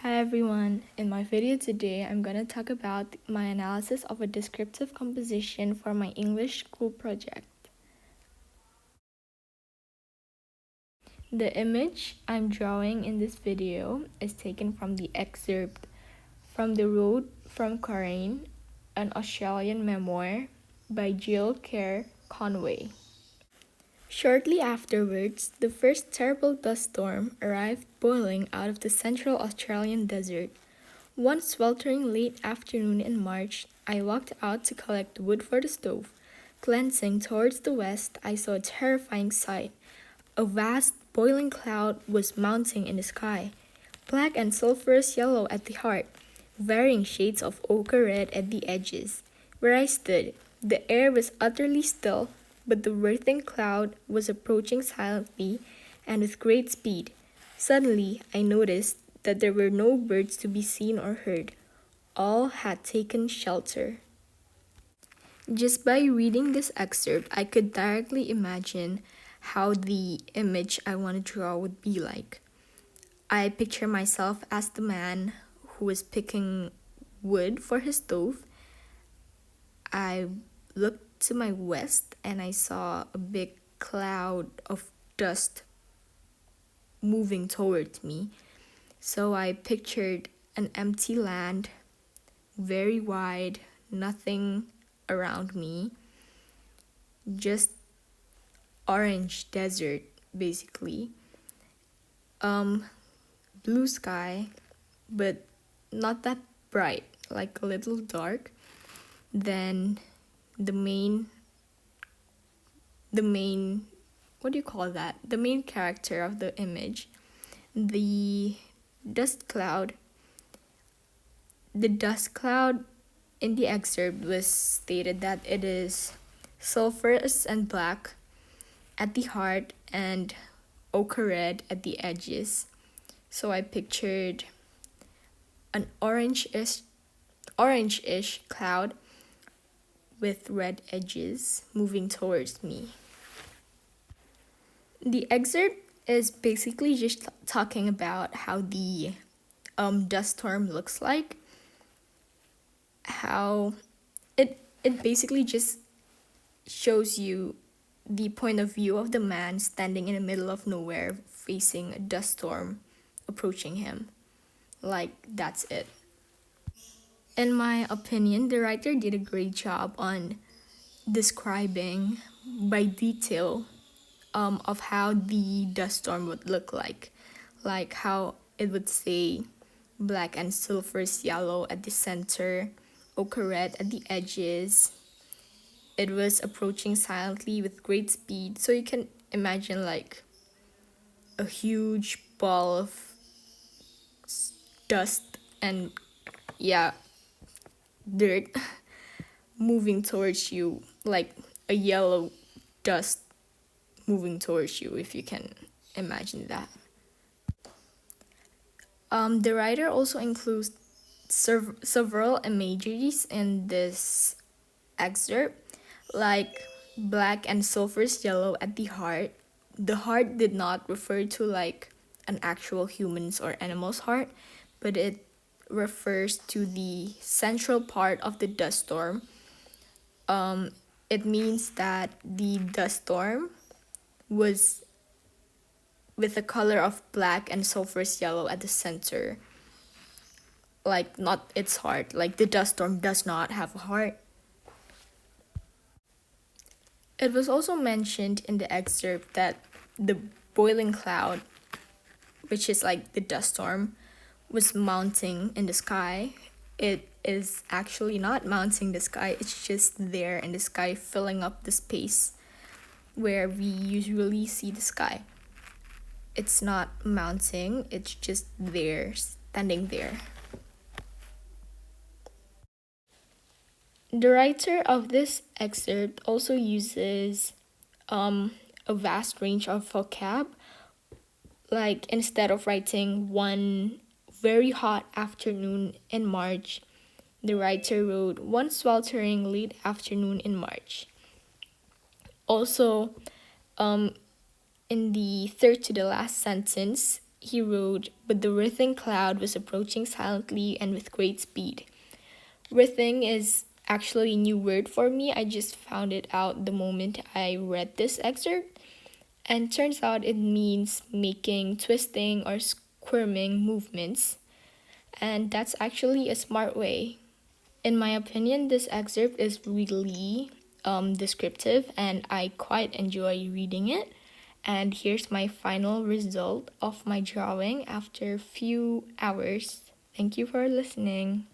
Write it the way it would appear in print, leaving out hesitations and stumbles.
Hi everyone, in my video today I'm going to talk about my analysis of a descriptive composition for my English school project. The image I'm drawing in this video is taken from the excerpt from The Road from Coraine, an Australian memoir by Jill Kerr Conway. Shortly afterwards, the first terrible dust storm arrived boiling out of the central Australian desert. One sweltering late afternoon in March, I walked out to collect wood for the stove. Glancing towards the west, I saw a terrifying sight. A vast, boiling cloud was mounting in the sky, black and sulphurous yellow at the heart, varying shades of ochre red at the edges. Where I stood, the air was utterly still, but the writhing cloud was approaching silently and with great speed. Suddenly, I noticed that there were no birds to be seen or heard. All had taken shelter. Just by reading this excerpt, I could directly imagine how the image I want to draw would be like. I picture myself as the man who was picking wood for his stove. I looked to my west and I saw a big cloud of dust moving towards me. So I pictured an empty land, very wide, nothing around me, just orange desert basically. Blue sky, but not that bright, like a little dark. Then the main what do you call that? The main character of the image, the dust cloud. The dust cloud in the excerpt was stated that it is sulphurous and black at the heart and ochre red at the edges. So I pictured an orange-ish cloud with red edges moving towards me. The excerpt is basically just talking about how the dust storm looks like. How it basically just shows you the point of view of the man standing in the middle of nowhere facing a dust storm approaching him. Like, that's it. In my opinion, the writer did a great job on describing by detail of how the dust storm would look like how it would say black and sulphurous yellow at the center, ochre red at the edges. It was approaching silently with great speed, so you can imagine like a huge ball of dust and dirt moving towards you, like a yellow dust moving towards you, if you can imagine that. The writer also includes several imageries in this excerpt, like black and sulphurous yellow at the heart. The heart did not refer to like an actual human's or animal's heart, but it refers to the central part of the dust storm. It means that the dust storm was with a color of black and sulphurous yellow at the center. Like, not its heart. Like, the dust storm does not have a heart. It was also mentioned in the excerpt that the boiling cloud, which is like the dust storm, was mounting in the sky. It is actually not mounting the sky, it's just there in the sky, filling up the space where we usually see the sky. It's not mounting, it's just there, standing there. The writer of this excerpt also uses a vast range of vocab. Like, instead of writing one very hot afternoon in March, the writer wrote one sweltering late afternoon in March. Also, in the third to the last sentence, he wrote, "But the writhing cloud was approaching silently and with great speed." Writhing is actually a new word for me. I just found it out the moment I read this excerpt. And turns out it means making twisting or squirming movements. And that's actually a smart way. In my opinion, this excerpt is really descriptive and I quite enjoy reading it. And here's my final result of my drawing after a few hours. Thank you for listening.